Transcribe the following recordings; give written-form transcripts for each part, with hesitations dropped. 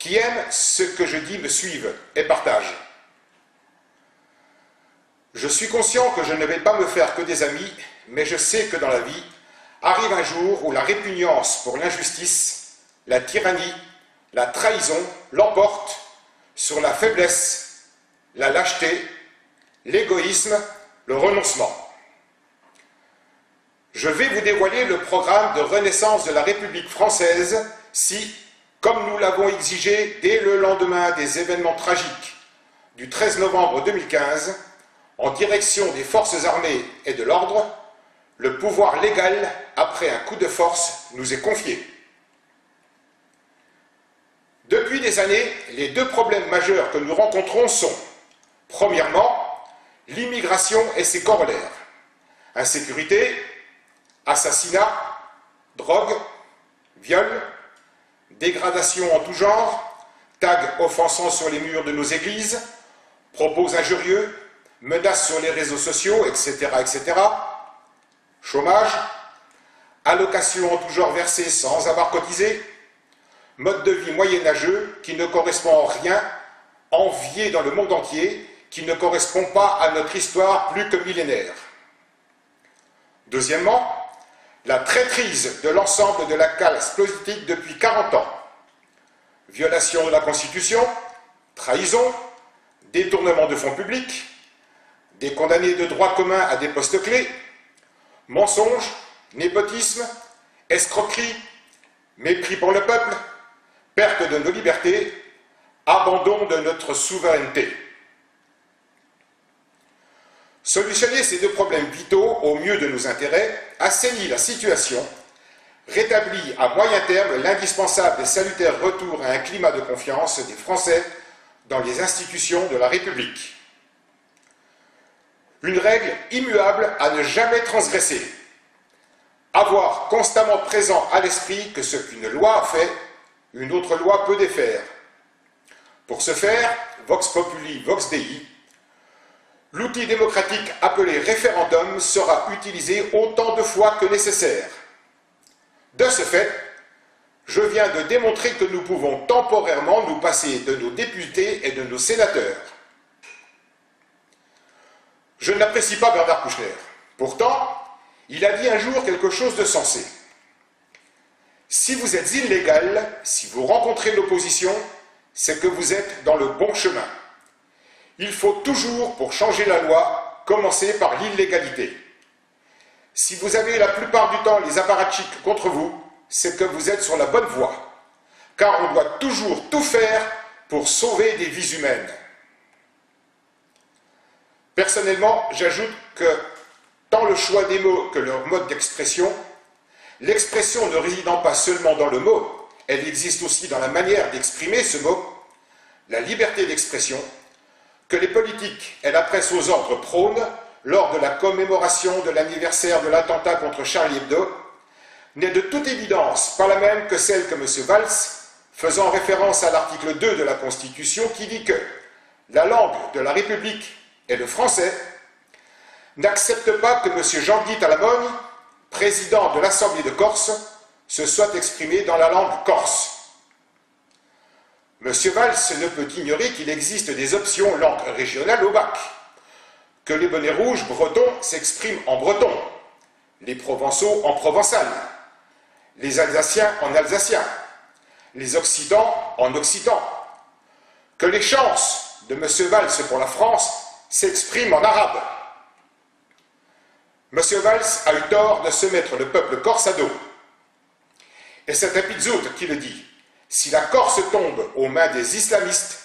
Qui aiment ce que je dis me suivent et partagent. Je suis conscient que je ne vais pas me faire que des amis, mais je sais que dans la vie, arrive un jour où la répugnance pour l'injustice, la tyrannie, la trahison l'emportent sur la faiblesse, la lâcheté, l'égoïsme, le renoncement. Je vais vous dévoiler le programme de renaissance de la République française si, comme nous l'avons exigé dès le lendemain des événements tragiques du 13 novembre 2015, en direction des forces armées et de l'ordre, le pouvoir légal, après un coup de force, nous est confié. Depuis des années, les deux problèmes majeurs que nous rencontrons sont, premièrement, l'immigration et ses corollaires, insécurité, assassinat, drogue, viol, dégradation en tout genre, tags offensants sur les murs de nos églises, propos injurieux, menaces sur les réseaux sociaux, etc., etc., chômage, allocations en tout genre versées sans avoir cotisé, mode de vie moyenâgeux qui ne correspond en rien, envié dans le monde entier, qui ne correspond pas à notre histoire plus que millénaire. Deuxièmement, la traîtrise de l'ensemble de la classe politique depuis 40 ans. Violation de la Constitution, trahison, détournement de fonds publics, des condamnés de droit commun à des postes clés, mensonges, népotisme, escroquerie, mépris pour le peuple, perte de nos libertés, abandon de notre souveraineté. Solutionner ces deux problèmes vitaux au mieux de nos intérêts assainit la situation, rétablit à moyen terme l'indispensable et salutaire retour à un climat de confiance des Français dans les institutions de la République. Une règle immuable à ne jamais transgresser. Avoir constamment présent à l'esprit que ce qu'une loi a fait, une autre loi peut défaire. Pour ce faire, Vox Populi, Vox Dei, l'outil démocratique appelé référendum sera utilisé autant de fois que nécessaire. De ce fait, je viens de démontrer que nous pouvons temporairement nous passer de nos députés et de nos sénateurs. Je n'apprécie pas Bernard Kouchner. Pourtant, il a dit un jour quelque chose de sensé. Si vous êtes illégal, si vous rencontrez l'opposition, c'est que vous êtes dans le bon chemin. Il faut toujours, pour changer la loi, commencer par l'illégalité. Si vous avez la plupart du temps les apparatchiks contre vous, c'est que vous êtes sur la bonne voie. Car on doit toujours tout faire pour sauver des vies humaines. Personnellement, j'ajoute que, tant le choix des mots que leur mode d'expression, l'expression ne résidant pas seulement dans le mot, elle existe aussi dans la manière d'exprimer ce mot, la liberté d'expression, que les politiques et la presse aux ordres prônent lors de la commémoration de l'anniversaire de l'attentat contre Charlie Hebdo, n'est de toute évidence pas la même que celle que M. Valls, faisant référence à l'article 2 de la Constitution qui dit que la langue de la République est le français, n'accepte pas que M. Jean-Guy Talamogne, président de l'Assemblée de Corse, se soit exprimé dans la langue corse. M. Valls ne peut ignorer qu'il existe des options langue régionale au bac, que les bonnets rouges bretons s'expriment en breton, les provençaux en provençal, les alsaciens en alsacien, les occitans en occitan, que les chances de M. Valls pour la France s'expriment en arabe. M. Valls a eu tort de se mettre le peuple corse à dos. Et c'est un Pizzout qui le dit. Si la Corse tombe aux mains des islamistes,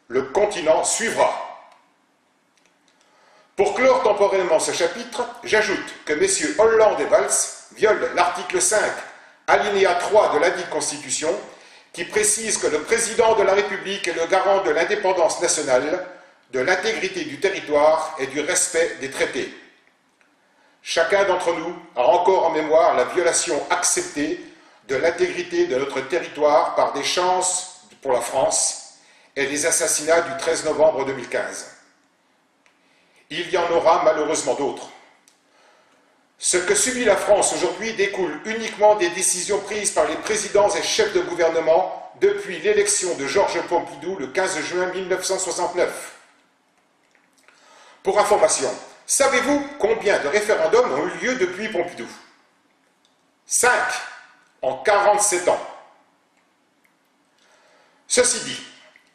le continent suivra. Pour clore temporairement ce chapitre, j'ajoute que messieurs Hollande et Valls violent l'article 5, alinéa 3 de ladite Constitution, qui précise que le président de la République est le garant de l'indépendance nationale, de l'intégrité du territoire et du respect des traités. Chacun d'entre nous a encore en mémoire la violation acceptée de l'intégrité de notre territoire par des chances pour la France et les assassinats du 13 novembre 2015. Il y en aura malheureusement d'autres. Ce que subit la France aujourd'hui découle uniquement des décisions prises par les présidents et chefs de gouvernement depuis l'élection de Georges Pompidou le 15 juin 1969. Pour information, savez-vous combien de référendums ont eu lieu depuis Pompidou? 5 en 47 ans. Ceci dit,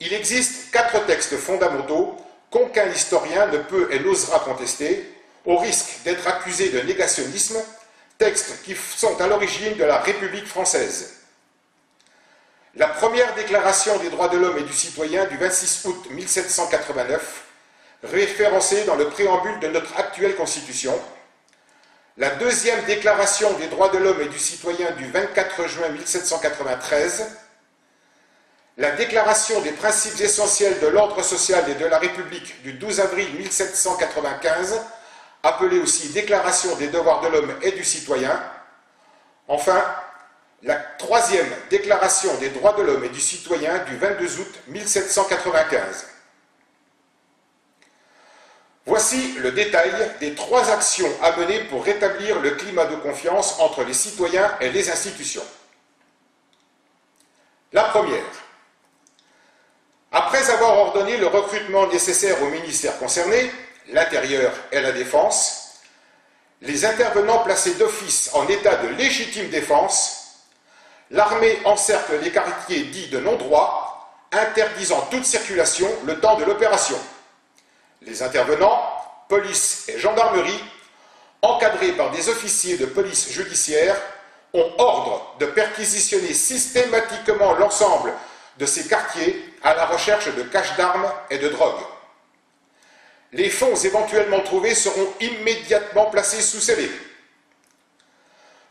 il existe 4 textes fondamentaux qu'aucun historien ne peut et n'osera contester, au risque d'être accusé de négationnisme, textes qui sont à l'origine de la République française. La première déclaration des droits de l'homme et du citoyen du 26 août 1789, référencée dans le préambule de notre actuelle Constitution, la deuxième déclaration des droits de l'homme et du citoyen du 24 juin 1793, la déclaration des principes essentiels de l'ordre social et de la République du 12 avril 1795, appelée aussi Déclaration des devoirs de l'homme et du citoyen, enfin, la troisième déclaration des droits de l'homme et du citoyen du 22 août 1795. Voici le détail des 3 actions à mener pour rétablir le climat de confiance entre les citoyens et les institutions. La première. Après avoir ordonné le recrutement nécessaire aux ministères concernés, l'Intérieur et la Défense, les intervenants placés d'office en état de légitime défense, l'armée encercle les quartiers dits de non-droit, interdisant toute circulation le temps de l'opération. Les intervenants, police et gendarmerie, encadrés par des officiers de police judiciaire, ont ordre de perquisitionner systématiquement l'ensemble de ces quartiers à la recherche de caches d'armes et de drogue. Les fonds éventuellement trouvés seront immédiatement placés sous scellé.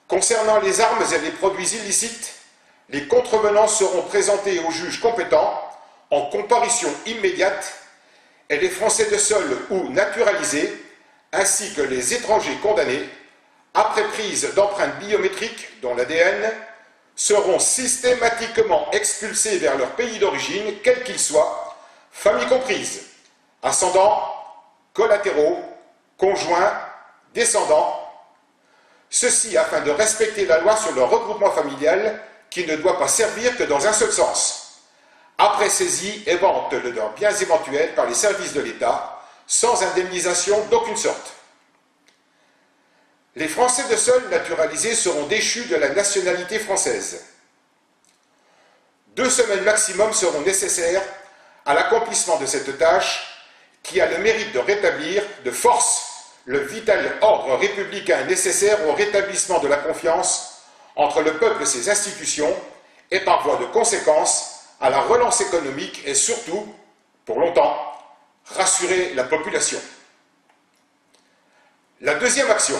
Concernant les armes et les produits illicites, les contrevenants seront présentés aux juges compétents en comparution immédiate et les Français de sol ou naturalisés, ainsi que les étrangers condamnés, après prise d'empreintes biométriques, dont l'ADN, seront systématiquement expulsés vers leur pays d'origine, quel qu'il soit, famille comprise, ascendants, collatéraux, conjoints, descendants, ceci afin de respecter la loi sur le regroupement familial qui ne doit pas servir que dans un seul sens. Après saisie et vente de leurs biens éventuels par les services de l'État, sans indemnisation d'aucune sorte. Les Français de sol naturalisés seront déchus de la nationalité française. 2 semaines maximum seront nécessaires à l'accomplissement de cette tâche qui a le mérite de rétablir de force le vital ordre républicain nécessaire au rétablissement de la confiance entre le peuple et ses institutions et par voie de conséquence à la relance économique et surtout, pour longtemps, rassurer la population. La deuxième action.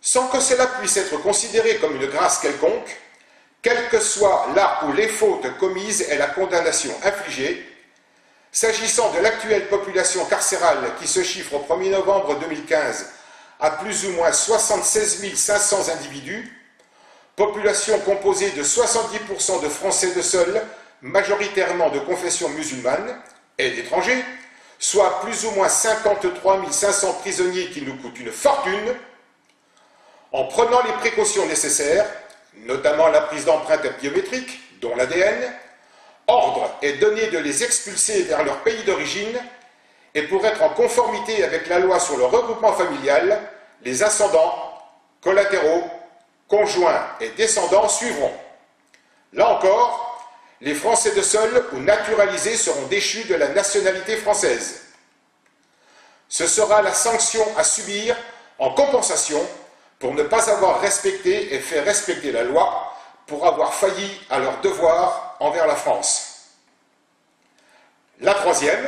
Sans que cela puisse être considéré comme une grâce quelconque, quelle que soit là où les fautes commises et la condamnation infligée, s'agissant de l'actuelle population carcérale qui se chiffre au 1er novembre 2015 à plus ou moins 76 500 individus, population composée de 70% de Français de sol, majoritairement de confession musulmane, et d'étrangers, soit plus ou moins 53 500 prisonniers qui nous coûtent une fortune, en prenant les précautions nécessaires, notamment la prise d'empreintes biométriques, dont l'ADN, ordre est donné de les expulser vers leur pays d'origine et pour être en conformité avec la loi sur le regroupement familial, les ascendants, collatéraux, conjoints et descendants suivront. Là encore, les Français de sol ou naturalisés seront déchus de la nationalité française. Ce sera la sanction à subir en compensation pour ne pas avoir respecté et fait respecter la loi, pour avoir failli à leur devoir envers la France. La troisième,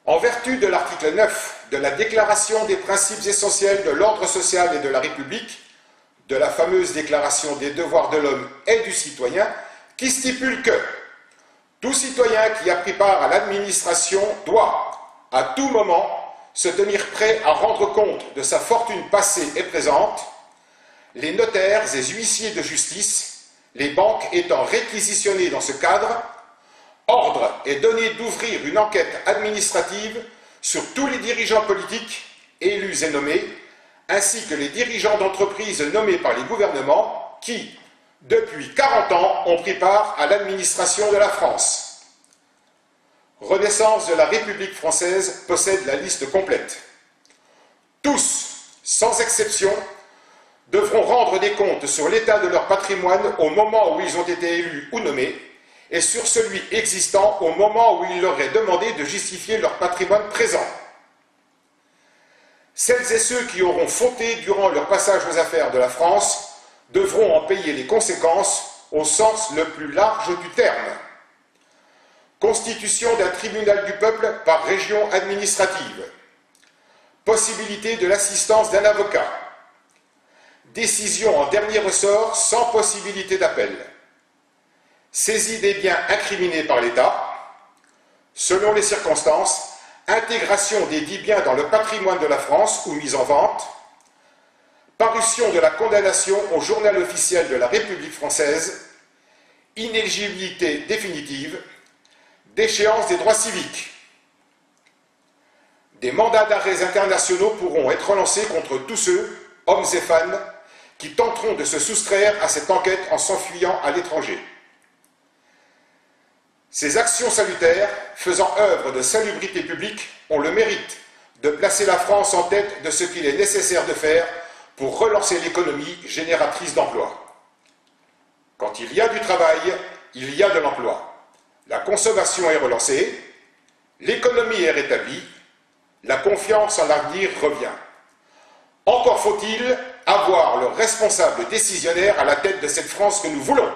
en vertu de l'article 9 de la Déclaration des principes essentiels de l'ordre social et de la République, de la fameuse Déclaration des devoirs de l'homme et du citoyen, qui stipule que tout citoyen qui a pris part à l'administration doit, à tout moment, se tenir prêt à rendre compte de sa fortune passée et présente, les notaires et huissiers de justice, les banques étant réquisitionnés dans ce cadre, ordre est donné d'ouvrir une enquête administrative sur tous les dirigeants politiques, élus et nommés, ainsi que les dirigeants d'entreprises nommés par les gouvernements qui, depuis 40 ans, ont pris part à l'administration de la France. Renaissance de la République française possède la liste complète. Tous, sans exception, devront rendre des comptes sur l'état de leur patrimoine au moment où ils ont été élus ou nommés, et sur celui existant au moment où il leur est demandé de justifier leur patrimoine présent. Celles et ceux qui auront fauté durant leur passage aux affaires de la France devront en payer les conséquences au sens le plus large du terme. Constitution d'un tribunal du peuple par région administrative. Possibilité de l'assistance d'un avocat. Décision en dernier ressort sans possibilité d'appel. Saisie des biens incriminés par l'État. Selon les circonstances, intégration des dits biens dans le patrimoine de la France ou mise en vente. Parution de la condamnation au journal officiel de la République française. Inéligibilité définitive. Déchéance des droits civiques. Des mandats d'arrêt internationaux pourront être lancés contre tous ceux, hommes et femmes, qui tenteront de se soustraire à cette enquête en s'enfuyant à l'étranger. Ces actions salutaires, faisant œuvre de salubrité publique, ont le mérite de placer la France en tête de ce qu'il est nécessaire de faire pour relancer l'économie génératrice d'emplois. Quand il y a du travail, il y a de l'emploi. La consommation est relancée, l'économie est rétablie, la confiance en l'avenir revient. Encore faut-il avoir le responsable décisionnaire à la tête de cette France que nous voulons.